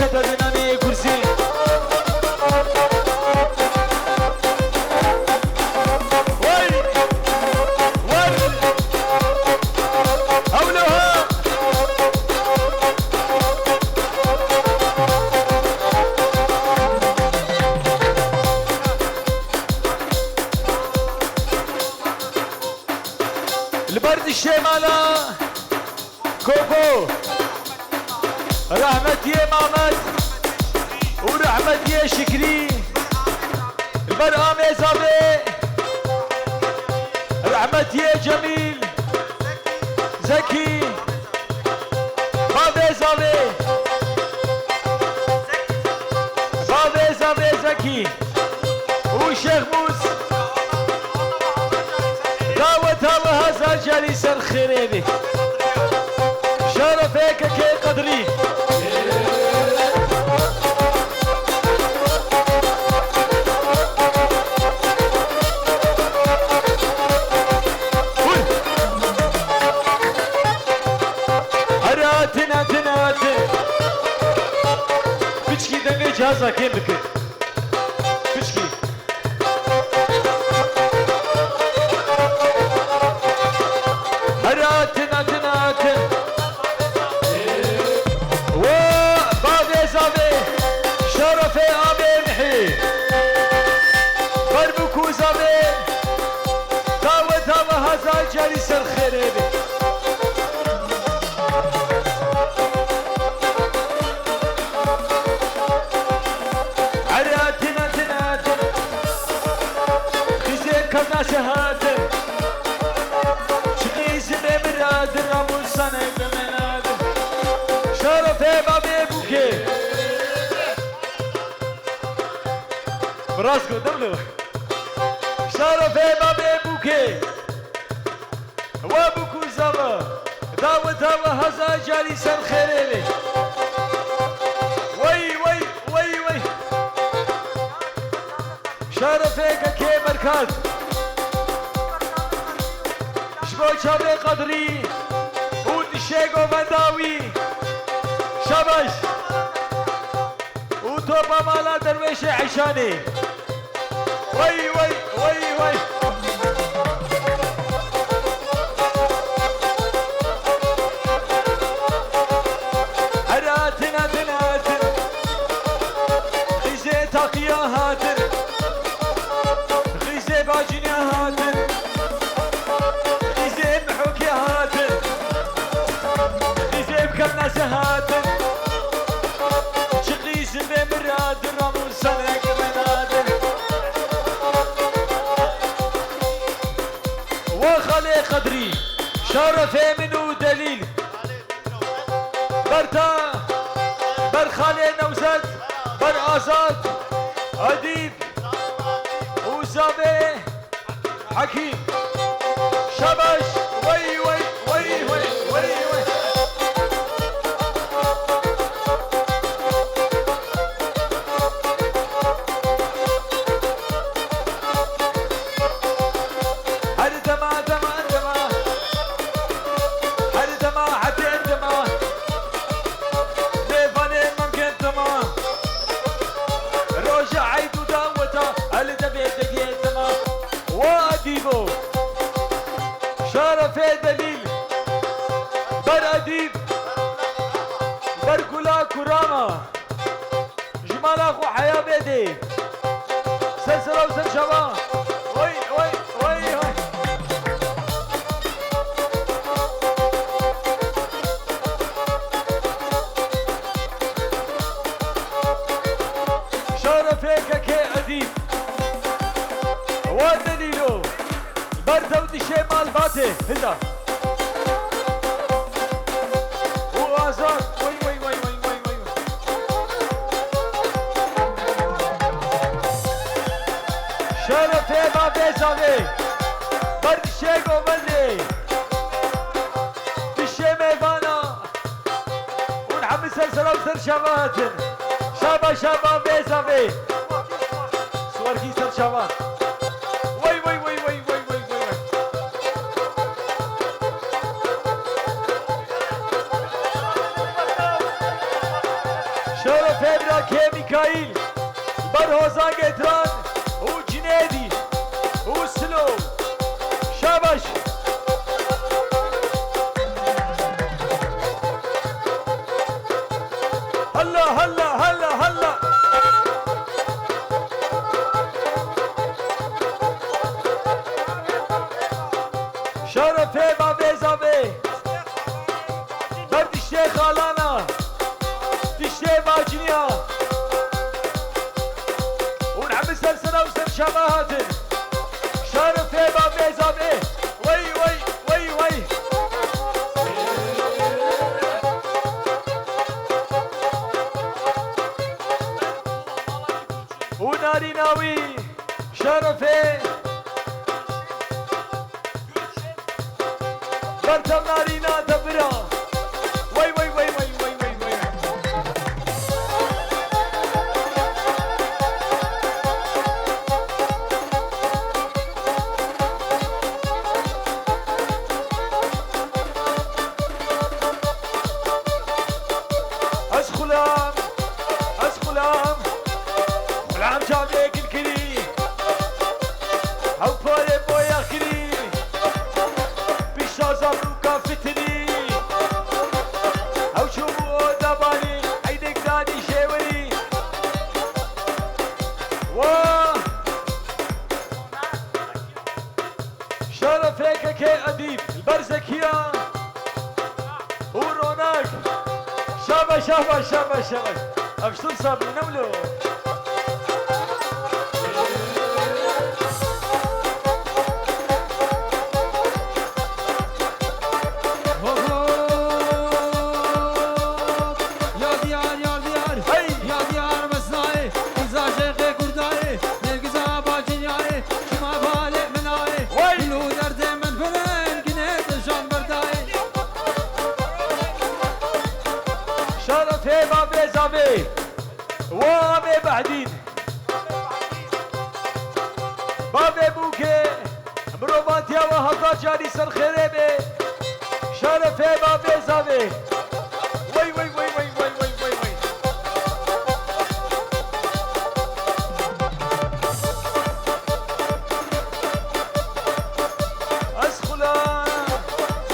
كتبناني كرسي البرد الشمالة كوكو رحمة يا مامد ورحمة يا شكري البرقام يا زابي رحمة يا جميل زكي بابي زابي بابي زابي زكي وشيخ موس دعوة الله هزار جالس الخريبي شرفك كي قدري هراتنا تناتن بچكي دنگي جهازا كي بكر بچكي هراتنا تناتن وبابي زابي شرفي آبي محي بربكو زابي دعوة الله هزار جالس الخريبي عراتنا تناتن خزين كم شهادن شقيز بمرادن أبو السنة بمنادن شرفي بابي بوكي براسكو دبلو شرفي بابي بوكي وابوكو زبا دعوة الله هزا جالس الخيريلي وي وي وي وي شرفك كي مركز شبو شابي قدري ودشيقو منداوي شبش وتوبا مالا درويش عشاني وي وي وي وي هراتنا تناتن غيزي تاقيا هاتن غيزي باجنيا هاتن غيزي محوكي هاتن غيزي بكرناس هاتن شغيزي بمرادن رامون سنك منادن وخلي قدري شرفي منو دليل برتا بر خالي نوزد بر آزاد أديب وزابي حكيم شبش وي وي وي وي وي وي هردما دما دما هردما حتى دما ليفاني ممكن دما روجع عيدو داوتا هل دبيت دما واديبو شرفي دليل بر اديب بر كلا كراما جمال اخو حياة بيدي سلسلة وسلشبا وي وي وي وي شرفك كي اديب ودليلو بردود الشمال باتي هلا وازاد وي وي وي وي وي وي شرفي بابي زامي برد شيكو بلي بالشمي بانا ونحمل سلسلة وسر شباتن شابا شابا بيزامي صوركي سر شبات وي وي وي وي وي وي وي شرف ابراكي ميكائيل برهوزان جيتران وجنيدي وسلو شابش هلا هلا هلا هلا شرف بابي زابي برد الشيخ خالانا تشتي باجنيا ونعم سلسلة وسر شبهاتن شرف بابي زابي وي وي وي وي وناري ناوي شرفي برتم ناري نادبرا وي وي وي وي وي وي وي اسخلام اسخلام خلام جابيك الكري او بولي بويا خري بيشا زبروكا فتني او شوفو دباني عيدك داني شيوري واه شرفك كي اديب البرزكية وروناك شابا شابا شابا شابا ابشتن صابي نملو شرف هيبة بيزابي وابي بعدين بابي بوكي مروباتيا وهضا جاري سر خريبي شرف هيبة بيزابي وي وي وي وي وي وي وي وي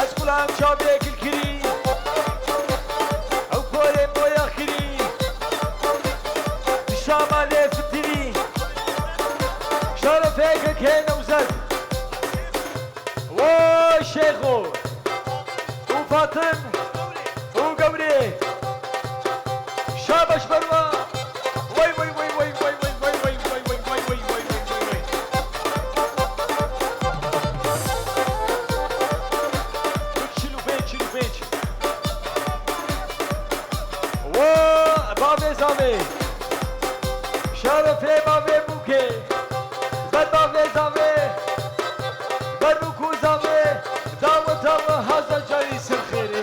اسخلام شابيك الكريم شامالي فتري شرف هيك كينا وزد وشيخو وفاطم وقوري شابش بروا وي وي وي وي وي وي وي وي وي وي وي وي وي شيلو بيتش وبابي زامي شرف بابي بوكي بد بابي زامي بد بوكو زامي داوة داوة هذا جاري سر خيري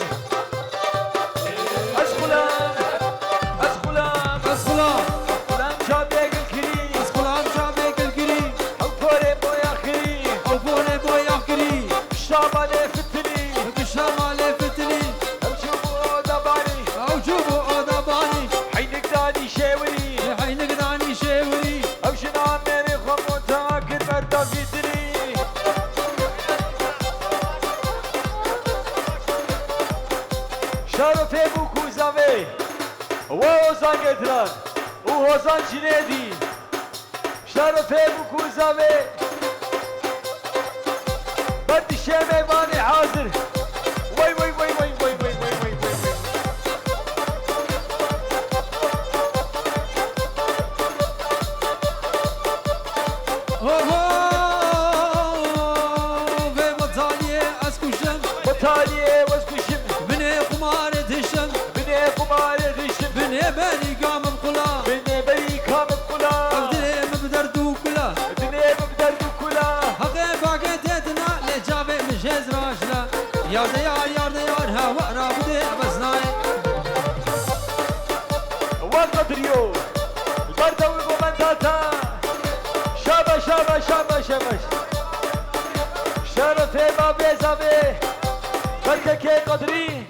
اسخلام اسخلام اسخلام جابيك الكريم اسخلام جابيك الكريم او بوري بويا خري او بوري بويا خري شامالي فتني شامالي فتني او شوفو دباني او شوفو دباني حينك داني شاوري حينك داني شاوري او شنو عمري خموتها كل مرتا فيتري شرف بوكو زامي وهوزان قدران وهوزان جنيدي شرف بوكو زامي بدي الشامي ماني حاضر وي وي وي وي وي وي وي وي وي بطالية واسكشم بني قمار دشم بني قمار غشم بني بني قام بقلا بني بري كام بقلا بدني مبدردو كلا بني مبدرد كلا حقي باقيتنا لجابي مجهز راشلا يا ديار ها وقرا بدي بسناي وقدريو البردة والقومنداتا شابا شابا شابا شابا شرف بابي زابي بركة كي قدري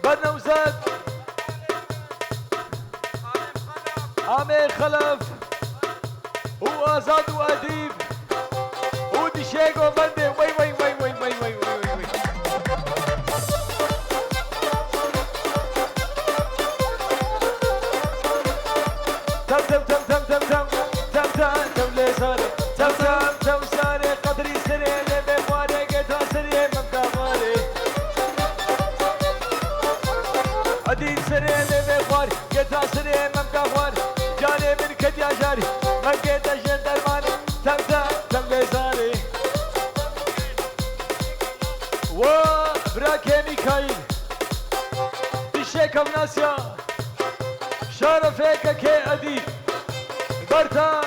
بدنا وزاد عمي خلف وآزاد وأديب ودشيقو بندي وي وي وي وي وي وي وي وي تم تم تم تم تم تم تم تم تم لساني تم تم تم ساني قدري سري لبي فاري قتا سري ممتا فاري عديد سري لبي فاري قتا سري ممتا فاري جاني من كديا جاري من قيتا جندر ماني تم تم تم لساني وبراكي ميكايل تشيكم ناسيا شرفك كي أديب برتا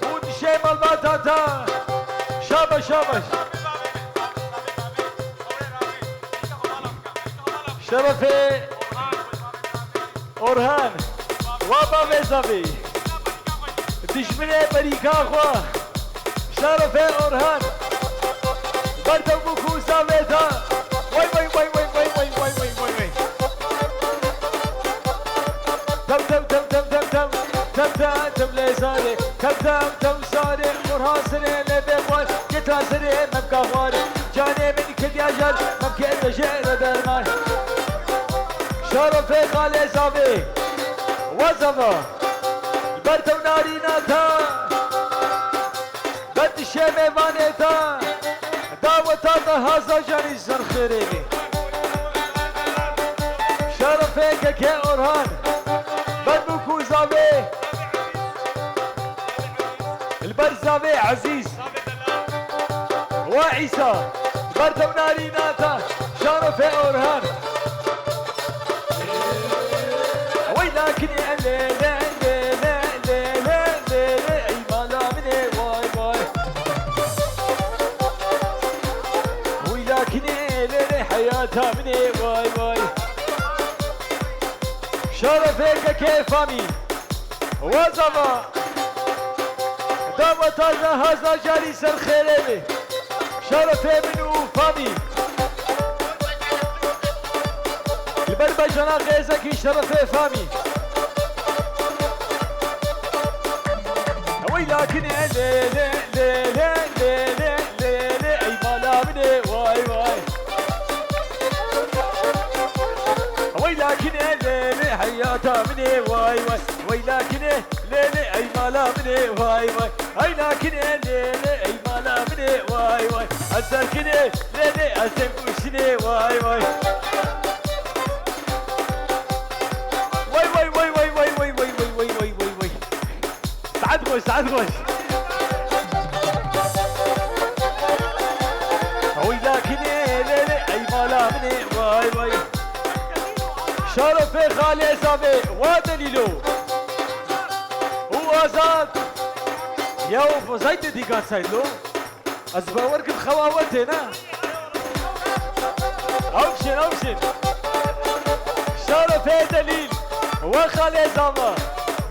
ودشي مالباتاتا شابش شابش شرفي أورهان وابا ويزابي دشمني بريكا خوا شرفي أورهان برتا بوكو سابيتا وي وي وي وي وي وي وي وي وي وي تم تم تم تم تم تم تم تم تم لساني تم تم تم ساري أورهان سري لبي خوار قتا سري مبكا خواري جاني من كديا جال ممكن تجير درمان شرفي خالي زابي وزفا برتو ناري ناتا بد الشيمي مانيتا دعوتا هازا جاني زرخيريني شرفي كي أورهان بدبوكو زابي البرزابي عزيز وعيسى برتو ناري ناتا شرفي أورهان ولكن لا لا لا لا لا لا لا لا اي مالا مني واي واي ولكن لا لا حياتها مني واي واي شرفك كيف امي وزما دعوة هذا جاري سر خيري شرفي منو فامي البربجانا غيزكي شرفي فامي ولكن لا لا لا لا لا لا لا لا اي مالا مني واي واي ولكن لا لا حياتها مني واي واي ولكن لا لا اي مالا مني واي واي اي لكن لا لا اي مالا مني واي واي اتذكرني لا لا اتنكوشني واي واي سعد خوش سعد خوش ولكن لا لا اي مالا مني واي واي شرفي خالي زابي ودليلو وازاد يا وفزايت دي كان سايدلو ازبورك بخواوتنا اوبشن اوبشن شرفي دليل وخالي زابا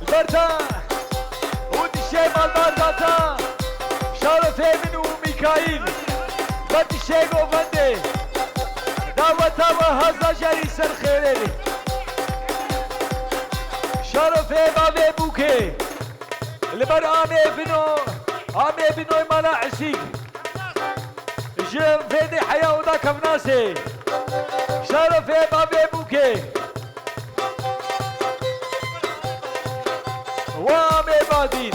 البرتا ودشي مالبازاتا شرفي منو ميكايل بدشي غوفندي دعوتا وهزا جاري سر خيري شرفي بابي بوكي البر عمي بنو مالا عشيق جيم فيدي حياة ودا كفناسي شرفي بابي بوكي وامي بادين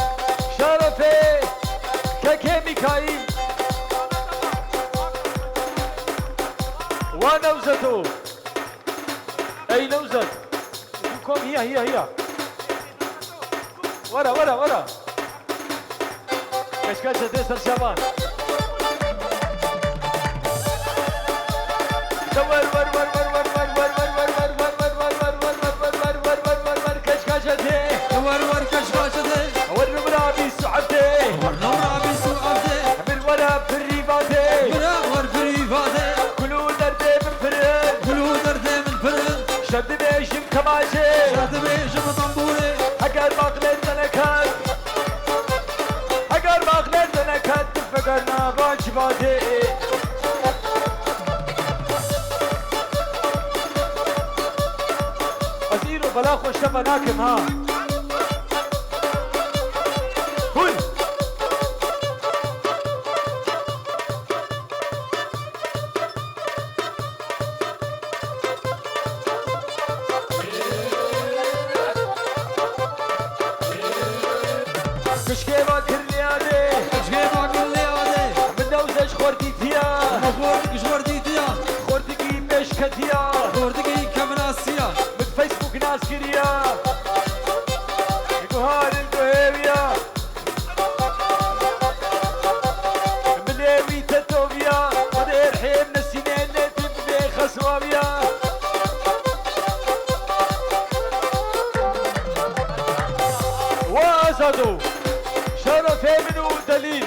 شرفي كاكي ميكايل ونوزته اي نوزت كم هي ورا كشكاشة ديسر شبان ور كشكاشة ور كشكاشة ور مرابي سعبتي ورابي سوقاتي بالورا في الريفاتي ور في ريفاتي كلو دردي من فرن كلو دردي من فرن شد بيشم كماشي شد بيشم طنبوري اگر باقلت نكت اگر باقلت نكت فقرنا باجباتي ازيرو بلا خوش تبا ناكم ها چتیا بردگی کمناسیا من فيسبوك ناس كريا يقهار القهوية مليوي تتوبيا ودير حيم نسينين تبدي خسوابيا وازادو شرف منو دليل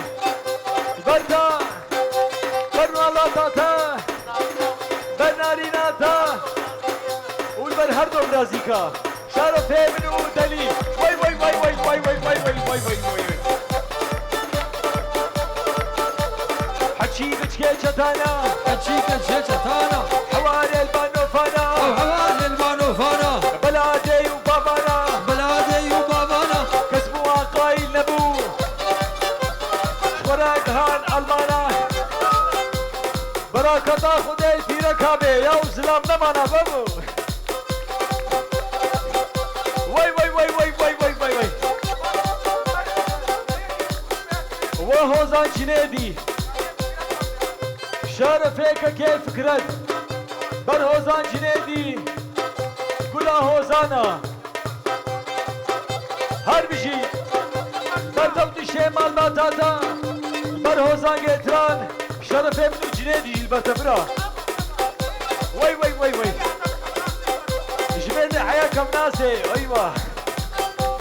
برتا برنا الله تاتا برناريناتا والبر هردو برازيكا شرف منو دليل واي واي واي واي واي واي واي واي واي واي واي حكي بجكي شتانا أشيك الشتانا حوالي البانوفانا أو حوالي المانوفانا بلادي وبابانا بلادي وبابانا كسبوا قايل نبو وراك هان المانا براكتا خدي في ركابي يا وسلام نمانا بابو واي واي واي واي واي واي واي واي وهو زان جنيدي شرفك كيف كرد بر هوزان جنيدي كلها هوزانا هر بشي بر دولت شمال باتاتا بر هوزان گتران شرف منو جنيدي البتبرا وي وي وي وي جبين حياكم ناسي ايوه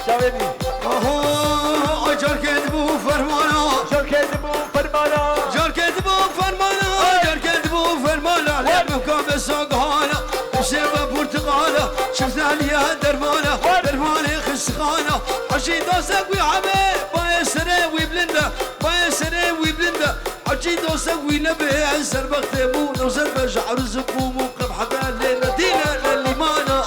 شاويني أوه جار كذبو فرمانا شو كذبوا فرمانا جار كذبو فرمانا جار كذبو فرمانا لعبه كاب ساقهانا وسيبه برتقاله شفت عليها درمانه درمانه خسخانه حشي دوسك ويعمي بايسره ويبلنده بايسره ويبلنده حشي دوسك وينبه انسر بختبو نوزر بشعر زقوم وقب حدا ليلة دينا لليمانه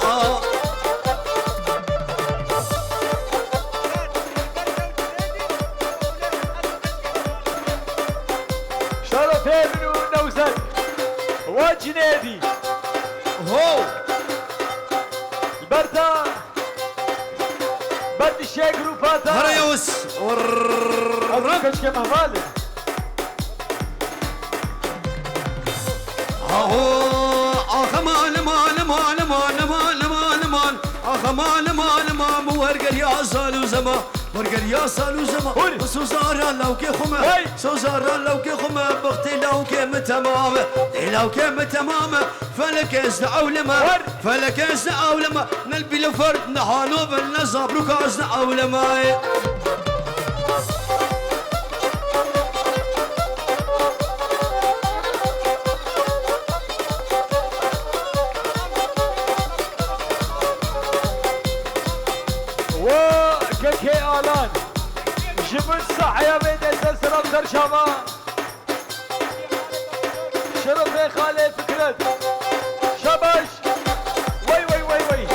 شرف منو نوزر وجنيدي هو البرتا برد الشيك روباتا هريوس أبركش كما مالك آخ مال مال مال مال مال مال مال آخ مال مال مال ورقل يا سالو زما ورقل يا سالو زما سوزارا لو كي خما سوزارا لو كي خما بختي لو كي متمامة لو كي متمامة فلك ازدعوا لما فلك ازدعوا لما نلبي لفرد نحالو بالنزاب روكا ازدعوا لما وككي آلان جبن صح يا بيت الزرزرة بزرشابا شرف خالي فكرت شبش وي وي وي وي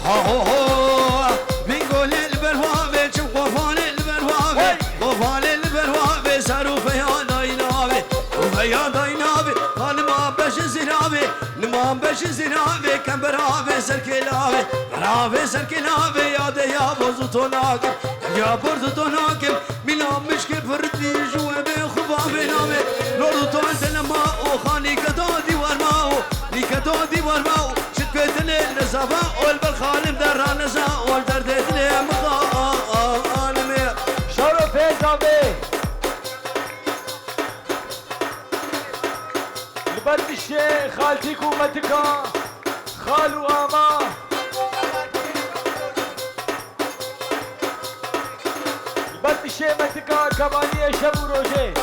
هو بنقول البروابي شوف غفال البروابي غفال البروابي صاروا فيها داينابي وفيها داينابي قال ما بش زنابي ما بش زنابي كم برابي سركلابي برابي سركلابي يا ديا بوزو ناكم يا برزو ناكم ملا مشكل فردي جوا بخبابي نامي لورو تو لما وخاني كدودي ورماو لي كدودي ورماو شكيت لي نزابا والبرخالم درا نزا والدردت لي مخالمي شرف زابي البرد الشيخ خالتي كومتكا خالو اما البرد الشيخ متكا كبانية شبو روجي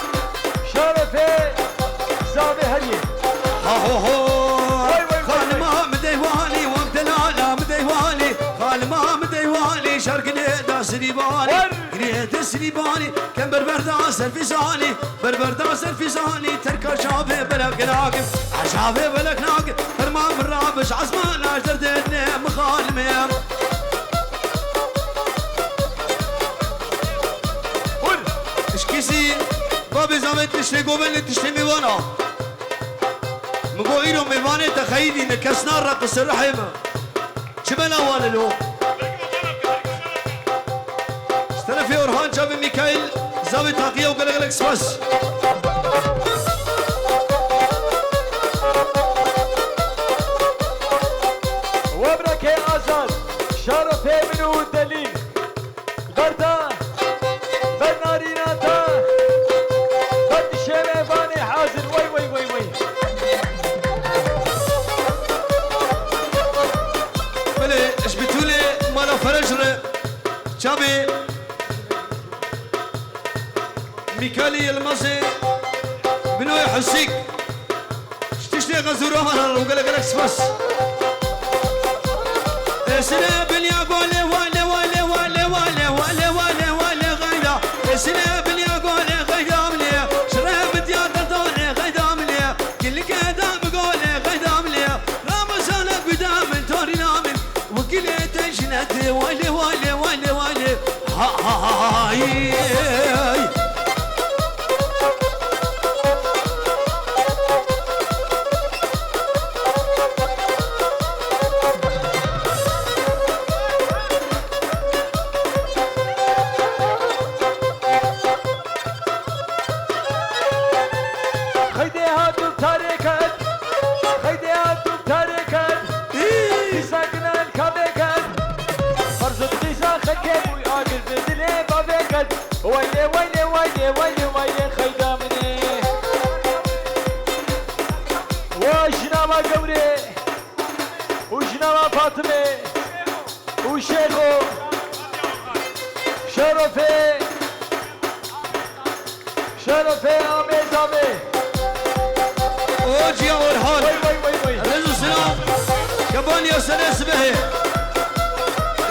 شرف زابي هريه خالما مديواني وابدلالا مديواني خالما مديواني شرق نيدا سريباني نيدا سريباني كم بربردا سرفيزاني بربردا سرفيزاني تركا شافي بلك ناقم عشافي بلك ناقم فرمان بالرابش عزمان اجدر ديني مخالمي اشكيسي بابي زامت تشتي قوبل تشتي ميوانا مقويرو ميواني تخيلي نكسنا رقص الرحمة شبه الاول له استلفي اورهان شافي ميكائيل زاوي تاقية وقلق اكسبرس شابي ميكالي المصي بنوي حسيك شتشتي غزورو هنا وقال لك سباس سنة بنيا قولي والي والي والي والي والي والي والي غيدا سنة بنيا قولي غيدا مليا شرب ديار دوري غيدا مليا كل كذا بقولي غيدا مليا رمزانا قدام توري نامن وكل تجنتي والي والي والي والي ها ها ها ها ويلي ويلي ويلي ويلي ويلي خيدامني وجنابا قوري وجنابا فاطمي وشيخو شرفي شرفي عمي زامي اوجي اورهان وي وي وي وي رزو سلام كبانيا سنة سبهي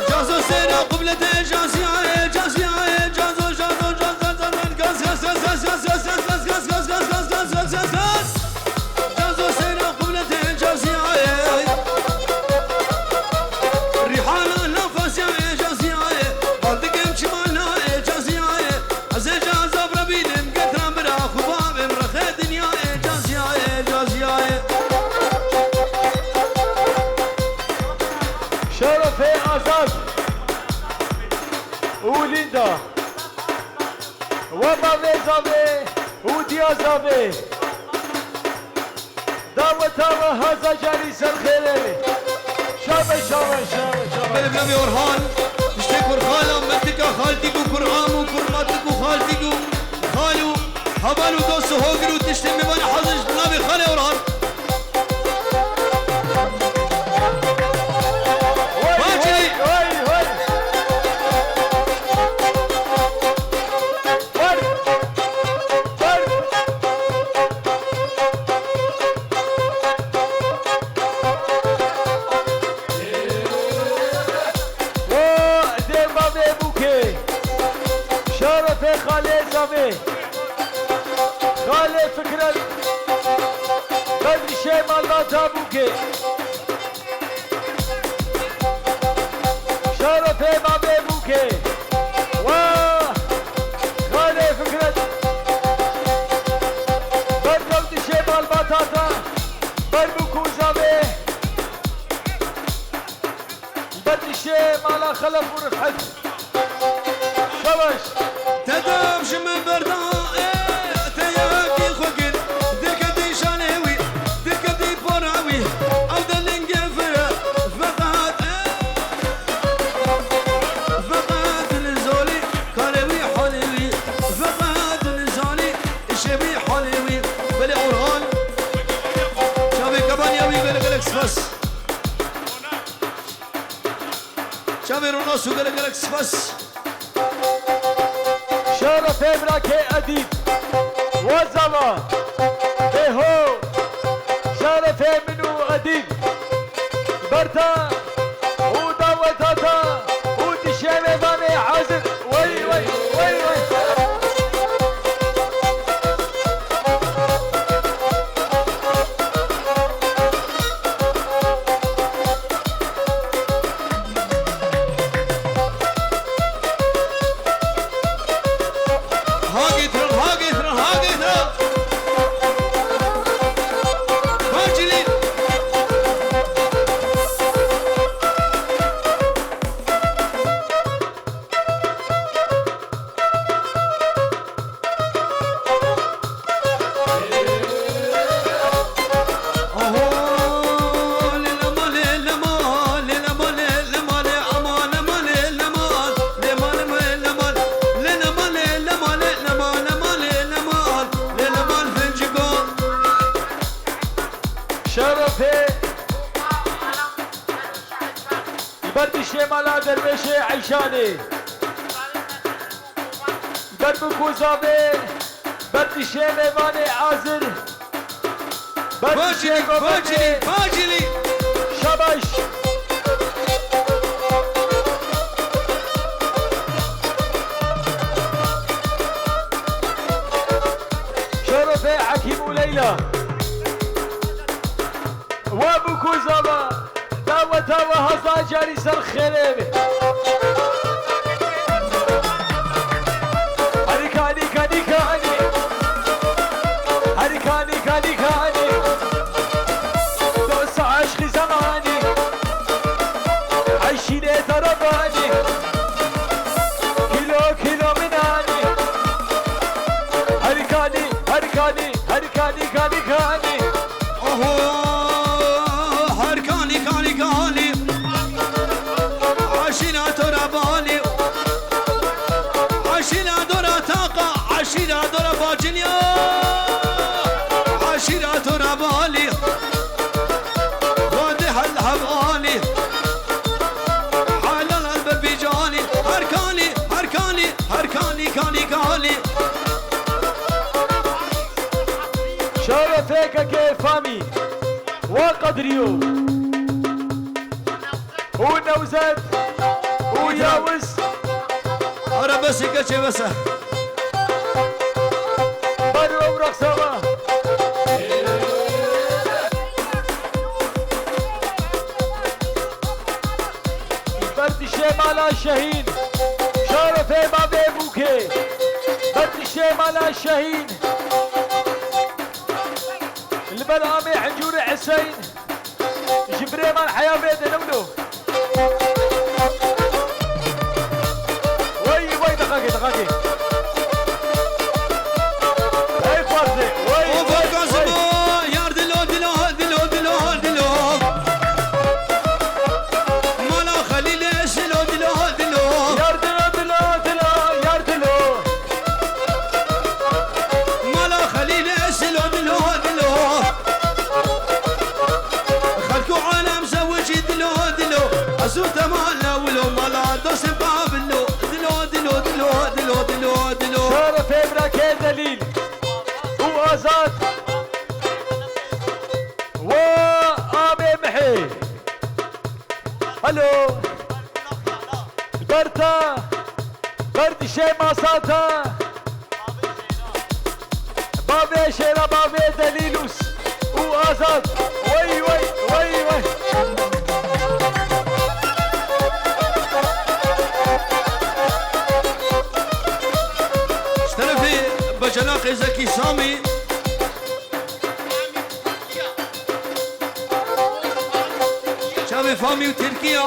جازو سينا قبلته جازيا جازيا جازو جازو جازو غاز غاز غاز غاز غاز غاز غاز غاز غاز غاز غاز غاز غاز غاز جازو سينا قبلته جازيا ريحانا نفس يا جازيا بندقم شمالنا جازيا ازي جازو بربينم قترم برا خباب مرخ دنيا جازيا جازيا شرفي عزاز وليندا ومامي زامي وديا زامي دعوتها هذا جالس الخير شابه شابه شابه شابه بلبلبي اورهان اشتكوا الخالة منتك خالتك وكرعام وكرماتك وخالتك وخالو هبالو دوس هوجرو تشتمي بنا حظج بنابي خالي اورهان خالي فكرة بدري شيء ما تابوكي شرفي ما بيبوكي خالي فكرة بدري شيء ما البطاطا بربوكو زامي بدري شيء ما لا خلف ورفحت شوش تدام شمن بردا تياكي خوكن دكتي شانوي دكتي براوي او دلنجفر فقط فقط الزولي كاروي حلوي فقط الزولي شبي حلوي بلي اورهان شابي كبانياوي بلغلكس بس شابي روناسو بلغلكس بس شرف امرأة أديب وزما هو شرف منو أديب برتا ودوتاتا ودشامي بامي حازم وي وي وي وي شرفي بدي شي مالا درويشي عيشاني درب کوزابه بردشه میوانه عازر بردشه گوبه فاجلی شباش شرف حكيم وليلى وابو كوزابه داوة داوة هزا جاري سر خيري هريكاني كاني كاني هريكاني كاني كاني دوس عشق زماني عايشين ترباني كيلو كيلو مناني هريكاني هريكاني هريكاني كاني كاني هركاني كاني كاني عشنا ترى بالي عشنا ترى طاقة عشنا ترى باجنيا عشنا ترى بالي واضح الهواني على القلب بيجاني هركاني هركاني هركاني كاني كاني شرفك كيفامي وقدريو ونوزد وياوز أنا بس كذا بس مرة ورقصة برد شمال الشهين شرف بابي بوكي برد شمال الشهين البلامي حجور حسين جبري مال حياة بيت نملو وي دقاقي دقاقي هاي فارزي وي يار دلو دلو دلو دلو دلو مالا خليل شلو دلو دلو يار دلو يار دلو مالا خليل شلو دلو دلو خلكو عالم زوجي دلو دلو أزوت مالا ولو مالا دوس بابلو دلو دلو دلو دلو دلو دلو شرف ابراك دليل وازاد وابي محي الو برتا برد شي ماساتا بابي شيرا بابي دليلوس وازاد وي اشترفي بجلاقي زكي سامي شامي فامي وتركيا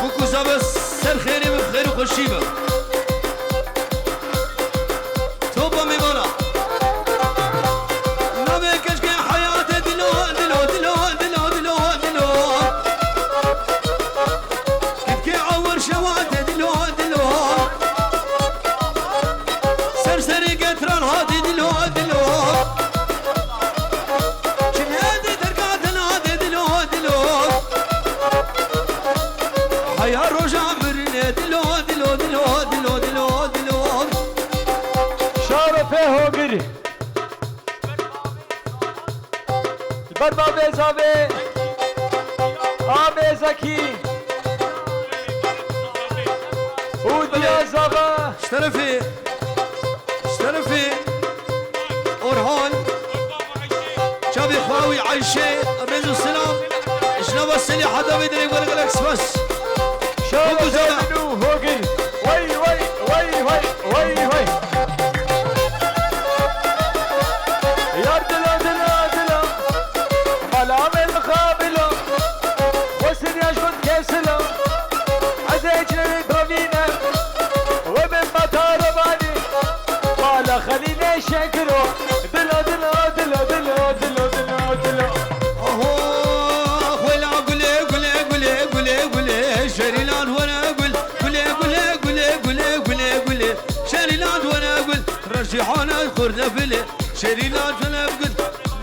بوكو زابس سر خيري بخير وخشيبه توبه ميمانا نبي كشكي حياتي دلو دلو دلو دلو دلو دلو كتكي عور شواتي دلو دلو سرسري قطران هادي دلو دلو شنهادي درقات هادي دلو دلو حيا رجع مرني دلو دلو دلو دلو دلو دلو شرف هوغري البربابي زابي آبي زكي وديا زابا اشترفي أورهان شابي خواوي عايشة الرزق والسلام شنو بس اللي حدا بيدري يقول لك بس شرف منو هوغري وي يا دلا ملام المخابلة وسن يشكد كيسلة عزيجنا بروفينا ومن مطار باني قال خليني شكرو دلا ولا قولي شريلان وانا قولي شريلان وانا قول رجحانا خرنا فيلي شريلان وانا قول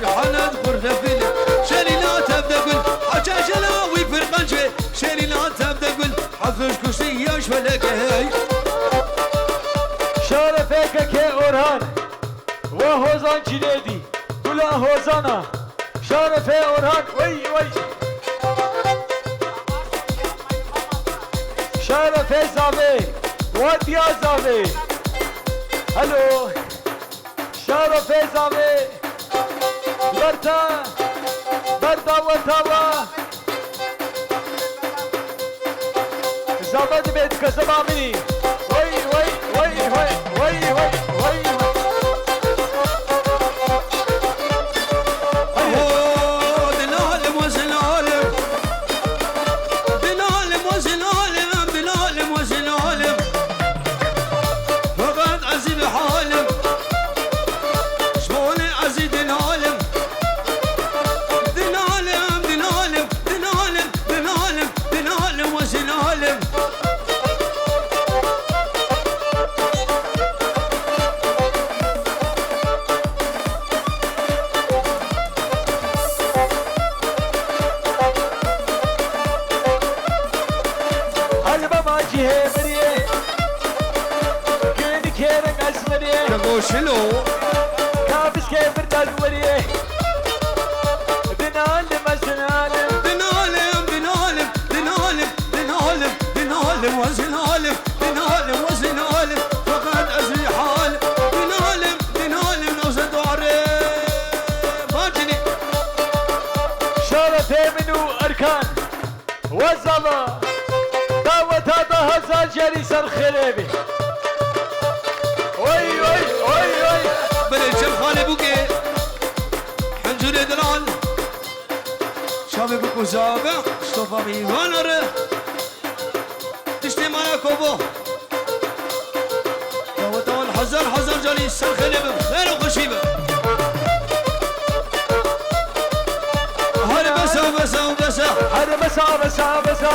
رجحانا خرنا فيلي شريلان تبدا قول حجاجلا ويفرقان شوي شريلان تبدا قول حفظ كشتي ياش ولا كهي زاوي وديا زاوي الو شرف زاوي برتا بردا وتوا زبد بيت كسب عمري وي وي وي وي وي وي وي شلو كابس كيف الدوريه بنعلم سنعلم بنعلم بنعلم بنعلم بنعلم بنعلم وزنعلم بنعلم وزنعلم فقد أزري حال بنعلم بنعلم نوزد عريب باجني شرف منو أركان وزلا دعوة هذا هزال جري سر خريبي وي وي وي وي بلجم خالي بوكي حنجري دلال شابي بوكو زابع شطوفا ميوانر تشتي مايا كوبو دعوة حزر حزر جالي سر خليبه خير وخشيبه هاري بسا بسا بسا هاري بسا بسا بسا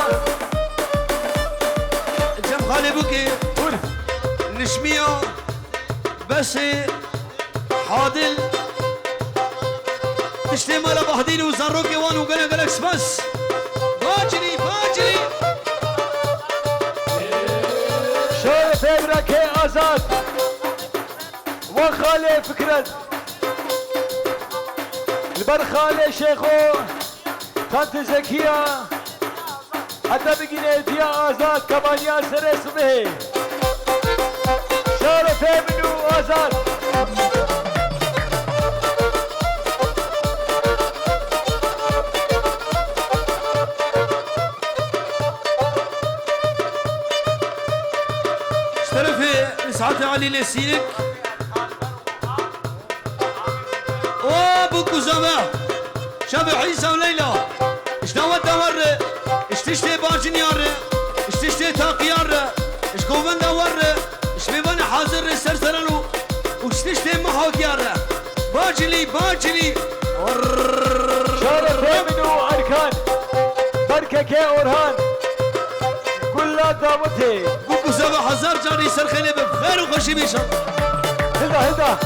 جم خالي بوكي نشمية بس حاضل تشتي مالا بحدين وزروكي وانو قلق قلق بس باجري باجري شرف ابرك ازاد وخالي فكرت البرخالي شيخو طنط زكية حتى بقينيت يا ازاد كمان يا سر اسمه شرف منو ازاد اشترفي سعادة علي لسينك وابوكو زمان شابي عيسى وليلى اشتوى الدور اشتشتي باجنيار اشتشتي تاقيار اشكوبن دور اشبيبان حاضر سرسرلو واشتشتي محاكيار باجلي باجلي شرف منو اركان بركك اورهان كلها دعوتي بوكو زمان حزار جاني سرخيني بخير وخشي بيشا هدا هدا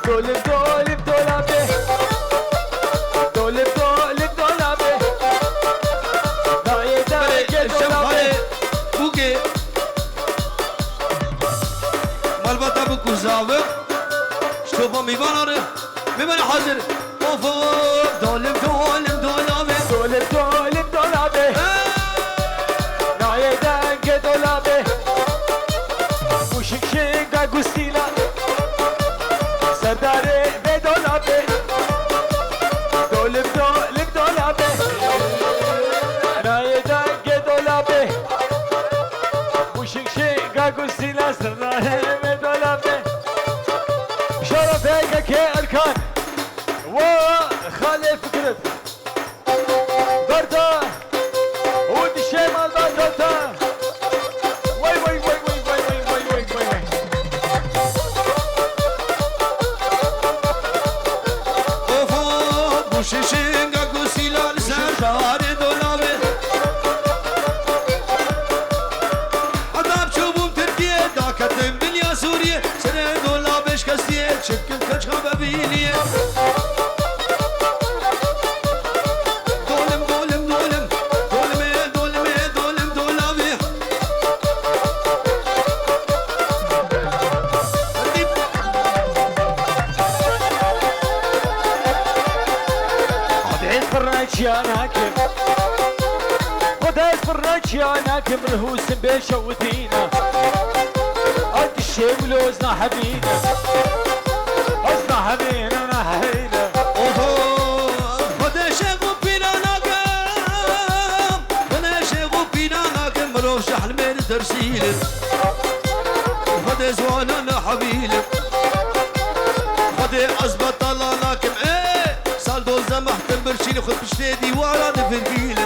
دولب دولب دولابي دولب دولب دولابي داعي داعي دولابي بوكي مالباتا بوكو زمان شوفوا ميبانر ميبان حاضر وفوق دولب دولب دولابي دولب دولب دولابي داعي داعي دولابي وشك شك اغوستينا سرداري بدولابي دولب دولب دولابي داعي داعي دولابي وشك شك اغوستينا سرداري بدولابي شرفك كأركان وخالي فكرت برتا ودي الشمال برتا وي وي وي وي وي وي وي وي وي وفوق بوششنگا گوسیلال سردار دولابه عذاب چوبوم ترکیه داکتم دنیا سوریه سر دولابش کسیه چکل کچکا ببینیه دولم دولم دولم دولمه دولمه دولم دولابه شيانك مرهوس بشوتينا قد الشيب لوزنا حبينا وزنا حبينا نحينا اوه خدا شغو بينا ناقم خدا شغو بينا ناقم مروف شحل من ترسيل خدا زوانا حبيل خدا أزبط الله ناكم ايه سال دول زمحتم برشيل خد بشتي ديوارا نفرقيل